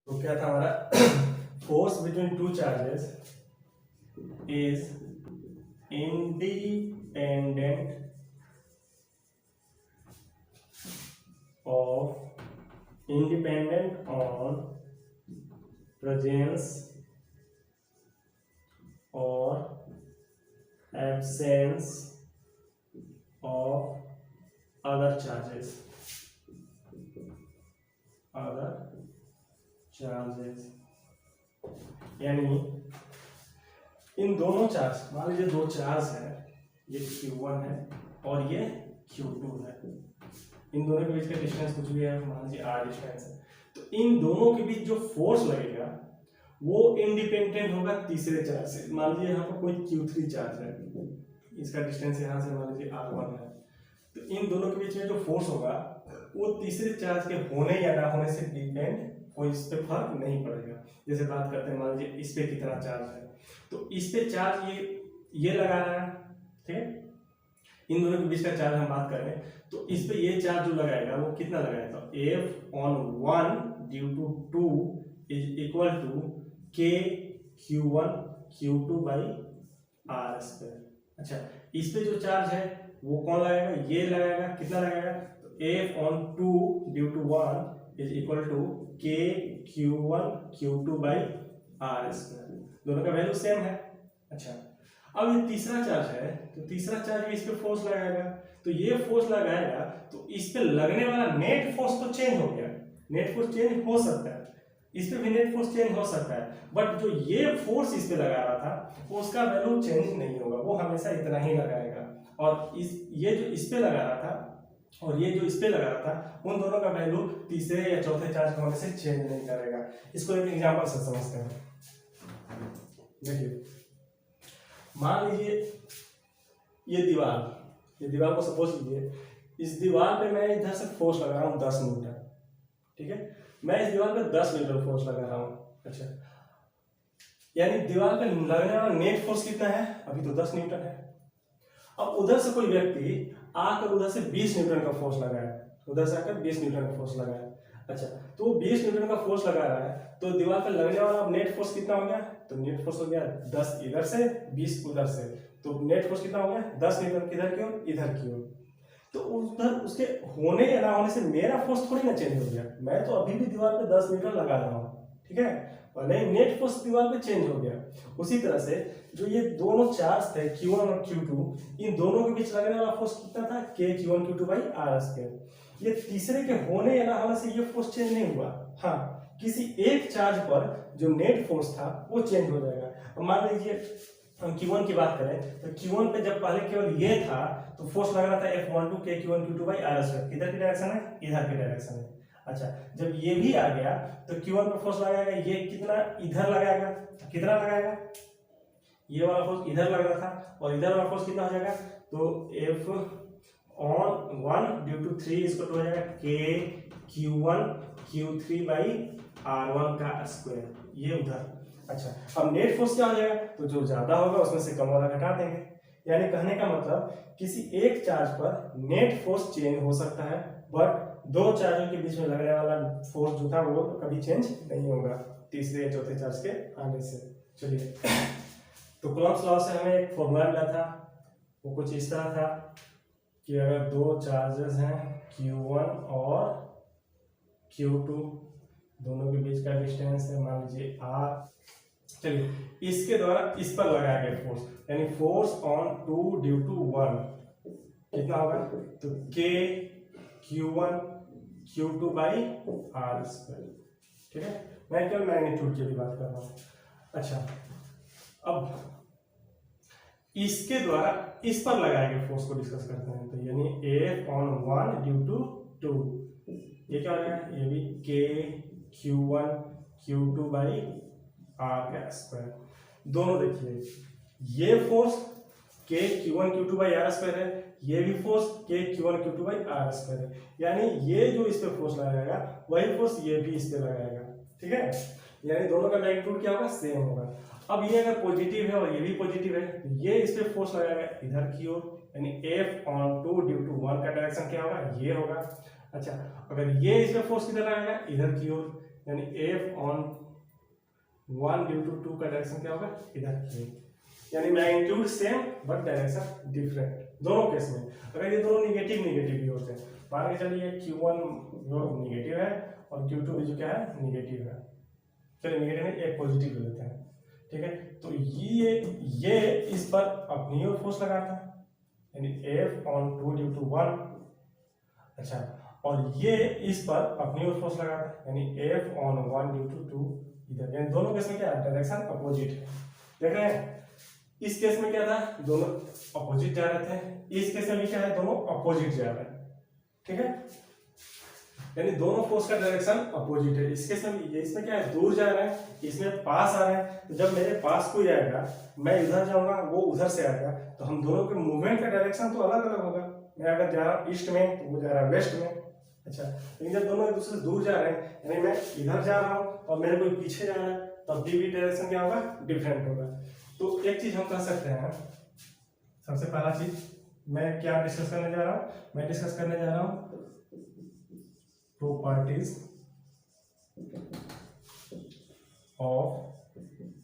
तो क्या था हमारा force between two charges is independent on presence और एब्सेंस ऑफ अदर चार्जेस यानी इन दोनों चार्ज, मान लीजिए दो चार्ज है, ये Q1 है और ये Q2 है। इन दोनों के बीच का डिस्टेंस कुछ भी है, मान लीजिए R डिस्टेंस है। तो इन दोनों के बीच जो फोर्स लगेगा वो इंडिपेंडेंट होगा तीसरे चार्ज से। मान लीजिए यहाँ पर कोई Q3 चार्ज है, इसका डिस्टेंस यहाँ से मान लीजिए R1 है। तो इन दोनों के बीच में जो फोर्स होगा वो तीसरे चार्ज के होने या ना होने से डिपेंड, कोई इस पे फर्क नहीं पड़ेगा। जैसे बात करते हैं, मान लीजिए इस पे कितना चार्ज है, तो इस पे चार्ज ये लगा रहा है, ठीक है। इन दोनों के बीच का चार्ज हम बात करें तो इस पे ये चार्ज जो लगाएगा वो कितना लगाएगा, तो F/1 due to 2 is equal to K Q1 Q2 by R square. अच्छा, इस पे जो चार्ज है वो कौन लगाएगा, ये लगाएगा। कितना लगाएगा, तो F/2 due to 1 is equal to K Q1 Q2 by R square. दोनों का वैल्यू सेम है। अच्छा, अब ये तीसरा चार्ज है तो तीसरा चार्ज भी इस पे फोर्स लगाएगा। तो ये फोर्स लगाएगा तो इस पे लगने वाला नेट फोर्स तो चेंज हो गया, नेट फोर्स चेंज हो सकता है, इस पे भी नेट फोर्स चेंज हो सकता है, बट जो ये फोर्स इस पे लगा रहा था उसका वैल्यू चेंज नहीं होगा, वो हमेशा इतना ही लगाएगा। और ये जो इस पे लगा रहा था और ये जो इस पे लगा रहा था, उन दोनों का वैल्यू तीसरे या चौथे चार्ज होने से चेंज नहीं करेगा। इसको एक एग्जांपल से समझते हैं। देखिए, मान लीजिए ये दीवार को सपोज कीजिए, इस दीवार पे मैं इधर से फोर्स लगा रहा हूँ 10 न्यूटन, ठीक है। मैं इस दीवार पे 10 न्यूटन फोर्स लगा रहा हूँ। अच्छा, यानी दीवार पे लगने वाला नेट फोर्स कितना है, अभी तो 10 न्यूटन है। अब उधर से कोई व्यक्ति आकर उधर से 20 न्यूटन का फोर्स लगाया, उधर से आकर 20 न्यूटन का फोर्स लगाया। अच्छा, तो वो 20 न्यूटन का फोर्स लगा रहा है, तो दीवार पर लगने वाला नेट फोर्स कितना हो गया, तो नेट फोर्स हो गया 10 इधर से 20 उधर से, तो नेट फोर्स कितना हो गया 10 न्यूटन किधर की ओर, इधर की ओर। तो उधर उसके होने या ना होने से मेरा फोर्स थोड़ी ना चेंज हो गया, मैं तो अभी भी दीवार पे 10 न्यूटन लगा रहा हूँ, ठीक है, और नहीं नेट फोर्स दीवार पे चेंज हो गया। उसी तरह से जो ये दोनों चार्ज थे Q1 और Q2, इन दोनों के बीच लगने वाला फोर्स कितना था, K Q1 Q2 by R square. ये तीसरे के होने या ना होने से ये फोर्स चेंज नहीं हुआ। हाँ, किसी एक चार्ज पर जो नेट फोर्स था वो चेंज हो जाएगा। मान लीजिए हम Q1 की बात करें तो Q1 पे जब पहले केवल ये था तो फोर्स लग रहा था F12 K Q1 Q2 by R square. किधर की डायरेक्शन है, इधर की डायरेक्शन है। अच्छा, जब ये भी आ गया तो Q1 पे फोर्स लगाएगा, ये कितना इधर लगाएगा, कितना लगाएगा, ये वाला फोर्स इधर लग रहा था और इधर वाला फोर्स कितना हो जाएगा, तो F/1 ड्यू टू 3 इसको हो जाएगा K Q1 Q3 by R1 का स्क्वायर, ये उधर। अच्छा, अब नेट फोर्स क्या हो जाएगा, तो जो ज्यादा होगा उसमें से कम वाला घटा देंगे। यानी कहने का मतलब किसी एक चार्ज पर नेट फोर्स चेंज हो सकता है, बट दो चार्जों के बीच में लगने वाला फोर्स जो था वो कभी चेंज नहीं होगा तीसरे या चौथे चार्ज के आने से। चलिए, तो कूलम्ब्स लॉ से हमें एक फॉर्मूला मिला था, वो कुछ इस तरह था कि अगर दो चार्जेस हैं Q1 और Q2, दोनों के बीच का डिस्टेंस है मान लीजिए R। चलिए, इसके द्वारा इस पर लगाया गया फोर्स, यानी फोर्स ऑन 2 ड्यू टू 1 कितना होगा, तो K Q1 Q2 by R square, ठीक है। मैं केवल मैग्नीट्यूड की भी बात कर रहा हूँ। अच्छा, अब इसके द्वारा इस पर लगाए गए फोर्स को डिस्कस करते हैं। तो यानी F/1 ड्यू टू 2, ये क्या हो जाएगा, ये भी K Q1 Q2 by R का स्क्वायर। दोनों देखिए, ये force K Q1 Q2 by R square है, ये भी force K Q1 Q2 by R square है। यानी ये जो इस पे फोर्स लगाएगा वही फोर्स ये भी इस पे लगाएगा, ठीक है। यानी दोनों का मैग्नीट्यूड क्या होगा, सेम होगा। अब ये अगर पॉजिटिव है और ये भी पॉजिटिव है, ये इस पे फोर्स लगाएगा इधर की ओर, यानी F/2 ड्यू टू 1 का डायरेक्शन क्या होगा, ये होगा। अच्छा, अगर ये इस पे फोर्स किधर लगाएगा, इधर की ओर, यानी एफ ऑन 1 ड्यू टू 2 का डायरेक्शन क्या होगा, इधर की, यानी magnitude same but direction different दोनों केस में। अगर ये दोनों निगेटिव भी होते हैं, मान के चलिए Q1 जो निगेटिव है और Q2 भी जो क्या है निगेटिव है, चलिए निगेटिव में एक पॉजिटिव ले लेते हैं, ठीक है। तो ये इस पर अपनी ओर फोर्स लगाता है, यानी F ऑन 2 ड्यू टू 1, अच्छा, और ये इस पर अपनी ओर फोर्स लगाता है, यानी F ऑन 1 ड्यू टू 2 इधर, यानी दोनों केस में क्या है, डायरेक्शन अपोजिट है। देख रहे हैं, इस केस में क्या था, दोनों अपोजिट जा रहे थे, इस केस में भी क्या है, दोनों अपोजिट जा रहे हैं, ठीक है, यानी दोनों फोर्स का डायरेक्शन अपोजिट है। इस केस में भी, इसमें क्या है, दूर जा रहे हैं, इसमें पास आ रहे हैं, तो जब मेरे पास कोई आएगा, मैं इधर जाऊंगा, वो उधर से आएगा, तो हम दोनों के मूवमेंट का डायरेक्शन तो अलग अलग होगा। मैं अगर जा रहा हूँ ईस्ट में तो वो जा रहा है वेस्ट में, अच्छा, लेकिन जब दोनों एक दूसरे से दूर जा रहे हैं, यानी मैं इधर जा रहा हूँ और मेरे कोई पीछे जा रहा है, तब भी डायरेक्शन क्या होगा, डिफरेंट होगा। तो एक चीज हम कह सकते हैं, सबसे पहला चीज मैं क्या डिस्कस करने जा रहा हूँ, मैं डिस्कस करने जा रहा हूँ properties of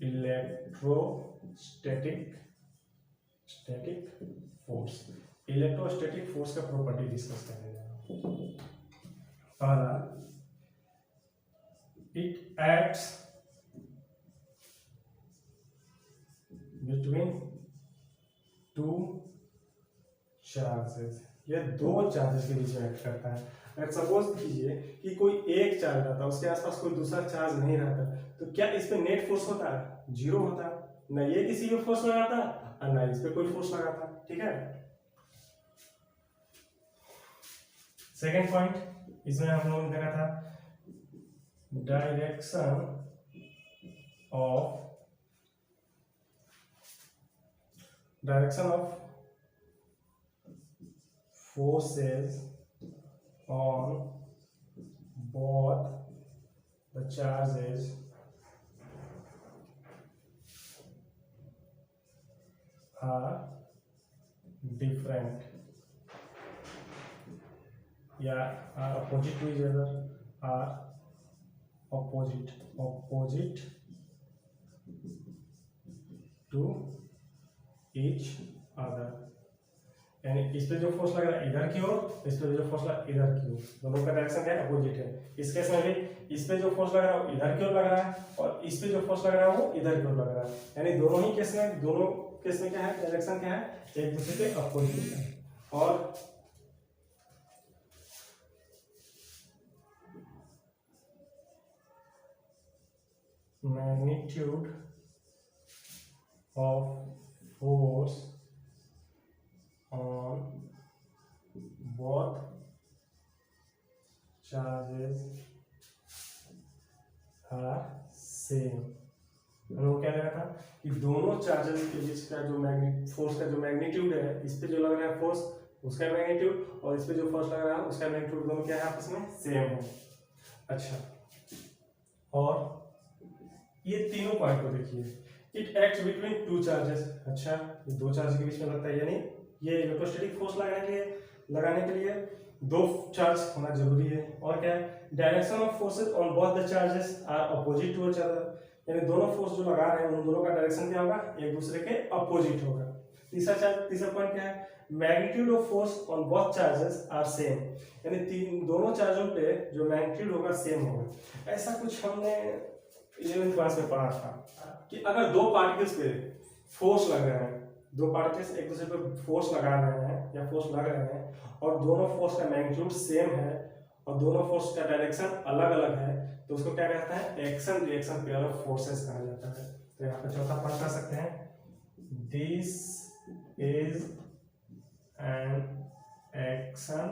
electrostatic force। Electrostatic force का प्रॉपर्टी डिस्कस करने जा रहा हूँ। पहला, it acts between two charges, ये दो चार्जेस के बीच में एक्ट करता है। अगर सपोज कीजिए कि कोई एक चार्ज रहता है, उसके आसपास कोई दूसरा चार्ज नहीं रहता, तो क्या इस पे नेट फोर्स होता है, जीरो होता है, ना ये किसी पे फोर्स लगाता और ना इस पे कोई फोर्स लगाता, ठीक है। सेकेंड पॉइंट, इसमें हम लोगों ने देखा था direction of forces on both the charges are different, या are opposite to each other, are opposite to each other, यानी इस पे जो फोर्स लग रहा है इधर की ओर, इस पे जो फोर्स लग इधर की ओर, दोनों का डायरेक्शन क्या है, अपोजिट है। इस केस में भी इस पे जो फोर्स लग रहा है वो इधर की ओर लग रहा है, और इस पे जो फोर्स लग रहा है वो इधर की ओर लग रहा है, यानी दोनों केस में क्या है, डायरेक्शन क्या है, एक दूसरे के अपोजिट है। और magnitude of force on both charges are same। हम लोग क्या लगा था कि दोनों चार्जेस के बीच का जो फोर्स का जो मैग्नीट्यूड है, इस पे जो लग रहा है फोर्स उसका मैग्नीट्यूड, और इस पे जो फोर्स लग रहा है उसका मैग्नीट्यूड, दोनों क्या है आपस में सेम है। अच्छा, और ये तीनों पॉइंट को देखिए, it acts between two charges, अच्छा, ये दो चार्ज के बीच में लगता है, यानी ये इलेक्ट्रोस्टैटिक फोर्स लगाने के लिए दो चार्ज होना जरूरी है। और क्या है, direction of forces on both the charges are opposite to each other, यानी दोनों फोर्स जो लगा रहे हैं उन दोनों का डायरेक्शन क्या होगा, एक दूसरे के अपोजिट होगा। तीसरा पॉइंट क्या है, magnitude of force on both charges are same, यानी दोनों चार्जों पे जो मैग्नीट्यूड होगा सेम होगा। ऐसा कुछ हमने 11th क्लास में पढ़ा था कि अगर दो पार्टिकल्स पे फोर्स लग रहे हैं, दो पार्टिकल्स एक दूसरे पे फोर्स लगा रहे हैं या फोर्स लग रहे हैं, और दोनों फोर्स का मैग्नीट्यूड सेम है और दोनों फोर्स का डायरेक्शन अलग अलग है, तो उसको क्या कहता है, action reaction pair of forces कहा जाता है। तो यहाँ पे चौथा पॉइंट कर सकते हैं, this is an action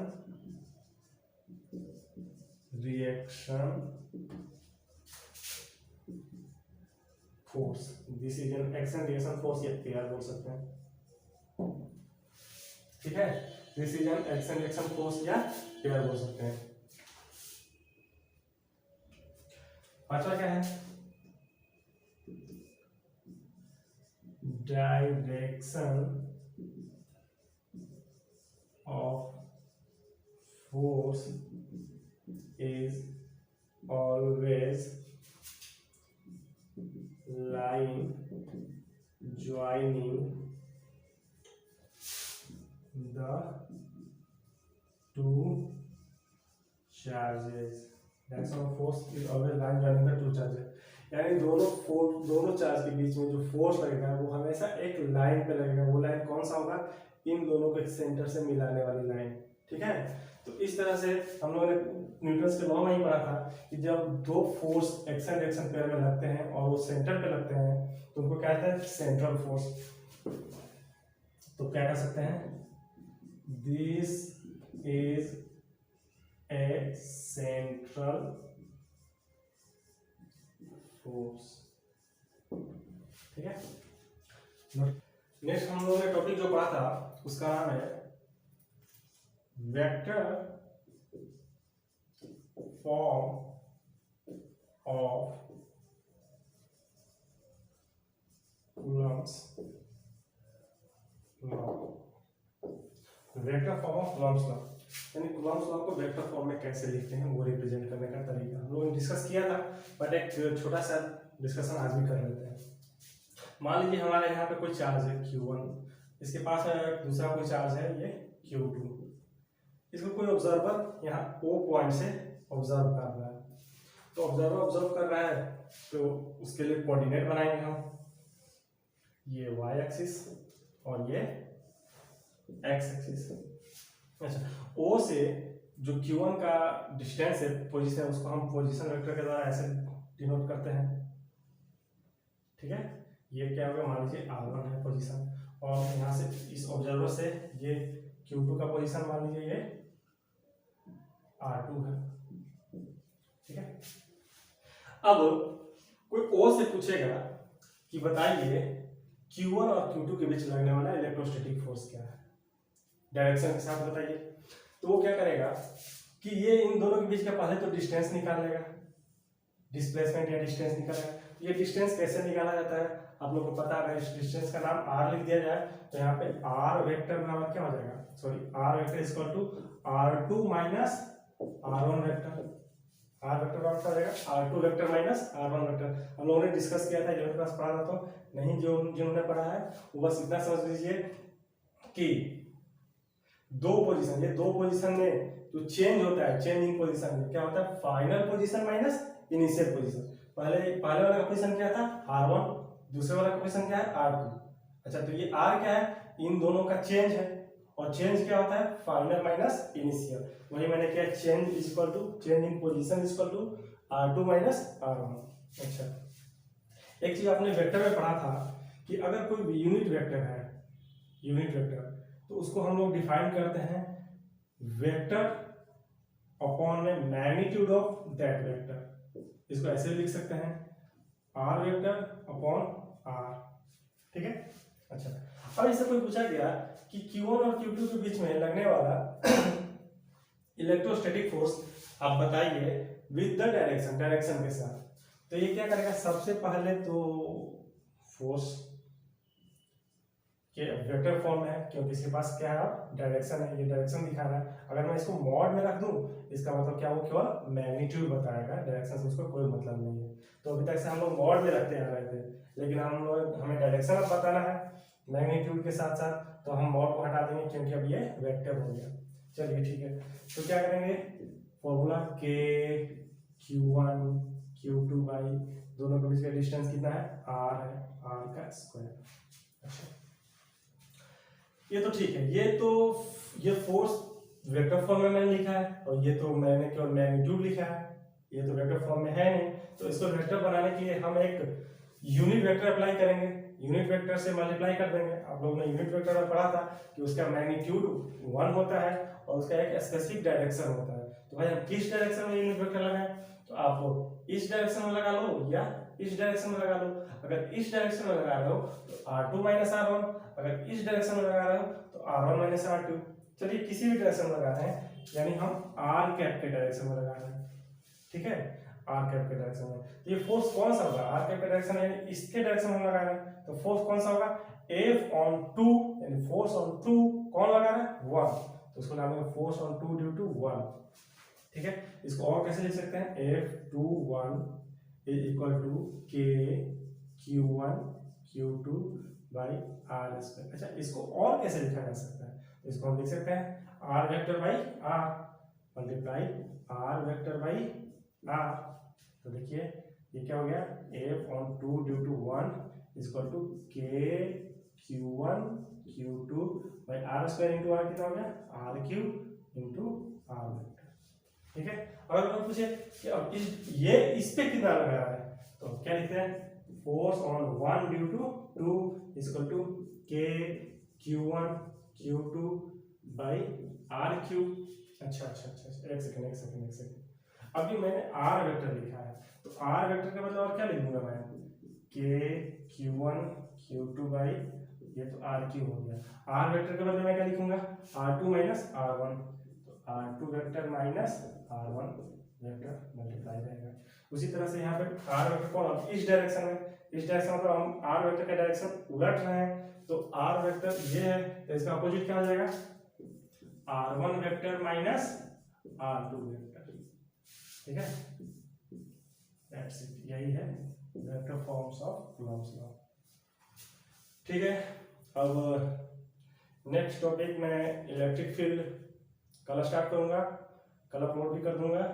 reaction force, this is an action reaction force, या पेयर बोल सकते हैं, ठीक है, this is an action reaction force या पेयर बोल सकते हैं। पांचवा क्या है, direction of force is always line joining the two charges. Direction of force is always line joining the two charges. यानी दोनों चार्ज के बीच में जो फोर्स लगेगा वो हमेशा एक लाइन पे लगेगा। वो लाइन कौन सा होगा? इन दोनों के सेंटर से मिलाने वाली लाइन। ठीक है, तो इस तरह से हम लोगों ने न्यूटन्स के लॉ में ही पढ़ा था कि जब दो force x and direction pair में लगते हैं और वो सेंटर पे लगते हैं तो उनको क्या कहते हैं? Central force. तो क्या कह सकते हैं? This is a central force. ठीक है, नेक्स्ट हम लोगों ने टॉपिक जो पढ़ा था उसका नाम है vector form of Coulomb's law. Vector form of Coulomb's law यानी कूलम्ब्स लॉ को वेक्टर फॉर्म में कैसे लिखते हैं वो रिप्रेजेंट करने का तरीका हम लोगों ने डिस्कस किया था, बट एक छोटा सा डिस्कशन आज भी कर लेते हैं। मान लीजिए हमारे यहाँ पे कोई चार्ज है Q1, इसके पास दूसरा कोई चार्ज है ये Q2। इसको कोई ऑब्जर्वर यहाँ O पॉइंट से ऑब्जर्व कर रहा है, तो ऑब्जर्वर ऑब्जर्व कर रहा है तो उसके लिए कोऑर्डिनेट बनाएंगे हम, ये y एक्सिस और ये x एक्सिस। अच्छा, O से जो Q1 का डिस्टेंस है, पोजीशन, उसको हम पोजीशन वेक्टर के द्वारा ऐसे डिनोट करते हैं। ठीक है, ये क्या होगा? मान लीजिए R1 है पोजीशन, और यहाँ से इस ऑब्जर्वर से ये Q2 का पोजीशन मान लीजिए ये R2 है। ठीक है, अब कोई O से पूछेगा कि बताइए Q1 और Q2 के बीच लगने वाला इलेक्ट्रोस्टैटिक फोर्स क्या है, डायरेक्शन के साथ बताइए। तो वो क्या करेगा कि ये इन दोनों के बीच का पहले तो डिस्टेंस निकाल लेगा, डिस्प्लेसमेंट या डिस्टेंस निकालेगा। ये डिस्टेंस कैसे निकाला जाता है आप लोग को पता है। इस डिस्टेंस का नाम r लिख दिया जाए तो यहाँ पे r वेक्टर बराबर क्या हो जाएगा? Sorry, r vector equal to r2 minus r1 vector. r vector बराबर क्या हो जाएगा? r2 vector minus r1 vector. हम लोगों ने डिस्कस किया था, 11th क्लास पढ़ा था, तो नहीं जो जिन्होंने पढ़ा है वो बस इतना समझ लीजिए कि दो पोजीशन, ये दो पोजीशन में जो चेंज होता है, चेंज इन पोजीशन में क्या होता है? Final position minus initial position. पहले वाला का पोजीशन क्या था? R1, दूसरे वाला का पोजीशन क्या है? R2। अच्छा, तो ये R क्या है? इन दोनों का चेंज है, और चेंज क्या होता है? Final minus initial. वही मैंने क्या, change is equal to change in position is equal to R2 minus R1। अच्छा, एक चीज आपने वेक्टर में पढ़ा था कि अगर कोई यूनिट वेक्टर है, यूनिट वेक्टर, तो उसको हम लोग डिफाइन करते हैं वेक्टर अपॉन में मैग्नीट्यूड ऑफ दैट वेक्टर। इसको ऐसे लिख सकते हैं r वेक्टर अपॉन r। ठीक है, अच्छा, अब इससे कोई पूछा गया कि Q1 और Q2 के बीच में लगने वाला इलेक्ट्रोस्टैटिक फोर्स आप बताइए विद द डायरेक्शन, डायरेक्शन के साथ। तो ये क्या करेगा? सबसे पहले तो फोर्स के वेक्टर फॉर्म में है, क्योंकि इसके पास क्या है? डायरेक्शन है, ये डायरेक्शन दिखा रहा है। अगर मैं इसको मॉड में रख दूं, इसका मतलब क्या? वो केवल मैग्नीट्यूड बताएगा, डायरेक्शन से उसको कोई मतलब नहीं है। तो अभी तक से हम लोग मॉड में रखते आ रहे थे, लेकिन हमें डायरेक्शन अब बताना है मैग्नीट्यूड के साथ साथ, तो हम मॉड को हटा देंगे क्योंकि अब ये वेक्टर हो गया। चलिए ठीक है, तो क्या करेंगे? Formula K Q1 Q2 by दोनों के बीच का डिस्टेंस कितना है? R है, R का स्क्वायर। अच्छा, ये तो ठीक है, ये फोर्स वेक्टर फॉर्म में मैंने लिखा है, और ये तो मैंने केवल मैग्नीट्यूड लिखा है, ये तो वेक्टर फॉर्म में है नहीं। तो इसको वेक्टर बनाने के लिए हम एक यूनिट वेक्टर अप्लाई करेंगे, यूनिट वेक्टर से मल्टीप्लाई कर देंगे। आप लोगों ने यूनिट वेक्टर में पढ़ा था कि उसका मैग्नीट्यूड 1 होता है और उसका एक स्पेसिफिक डायरेक्शन होता है। तो भाई हम किस डायरेक्शन में यूनिट वेक्टर लगाएं? तो आप इस डायरेक्शन में लगा लो या इस डायरेक्शन में लगा लो। अगर इस डायरेक्शन में लगा रहे हो तो R2 माइनस R1, अगर इस डायरेक्शन में लगा रहे हो तो R1 माइनस R2। चलिए किसी भी डायरेक्शन में लगा रहे हैं, यानी हम R कैप के डायरेक्शन में लगा रहे हैं। ठीक है, R कैप के डायरेक्शन में। तो ये फोर्स कौन सा होगा? R कैप के डायरेक्शन यानी इसके डायरेक्शन में लगा रहे हैं, तो फोर्स कौन सा होगा? F/2, यानी फोर्स ऑन 2 कौन लगा रहा है? 1, तो उसको नाम है फोर्स ऑन 2 ड्यू टू 1। ठीक है, इसको और कैसे लिख सकते हैं, F21 is equal to K Q1 Q2 by R square. अच्छा, इसको और कैसे लिखा जा सकता है, इसको हम लिख सकते हैं R vector by R multiply R vector by R. तो देखिए ये क्या हो गया, F(2 due to 1 is equal to K Q1 Q2 by R square into R, कितना हो गया R cube into R vector. ठीक है, अगर कोई पूछे कि अब ये इस पे कितना लगा रहा है, तो क्या लिखते हैं, force on 1 due to 2 is equal to K Q1 Q2 by R cube. अच्छा, एक सेकंड, अभी मैंने आर वेक्टर लिखा है, तो आर वेक्टर का मतलब और क्या लिख दूंगा मैं, K Q1 Q2 बाई, ये तो आर क्यूब हो गया। आर वेक्टर का मतलब मैं क्या लिखूंगा, R2 माइनस R1, तो R2 vector minus R1 vector multiply रहेगा। उसी तरह से यहाँ पे आर वेक्टर कौन, इस डायरेक्शन में, इस डायरेक्शन मतलब हम आर वेक्टर का डायरेक्शन उलट रहे हैं, तो आर वेक्टर ये है, तो इसका अपोजिट क्या हो जाएगा, R1 vector minus R2 vector. ठीक है, दैट्स इट, यही है vector forms of Coulomb's law. ठीक है, अब नेक्स्ट टॉपिक मैं इलेक्ट्रिक फील्ड कल स्टार्ट करूंगा, कल अपलोड भी कर दूंगा,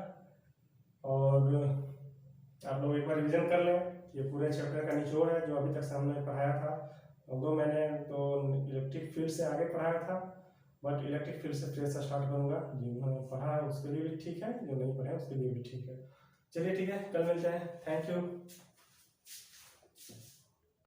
और आप लोग एक बार रिवीजन कर लें। ये पूरे चैप्टर का निचोड़ है जो अभी तक हमने पढ़ाया था, although मैंने तो इलेक्ट्रिक फील्ड से आगे पढ़ाया था, बट इलेक्ट्रिक फील्ड से फिर से स्टार्ट करूंगा। जिन्होंने पढ़ा है उसके लिए भी ठीक है, जो नहीं पढ़ा है उसके लिए भी ठीक है। चलिए ठीक है, कल मिलते हैं, थैंक यू।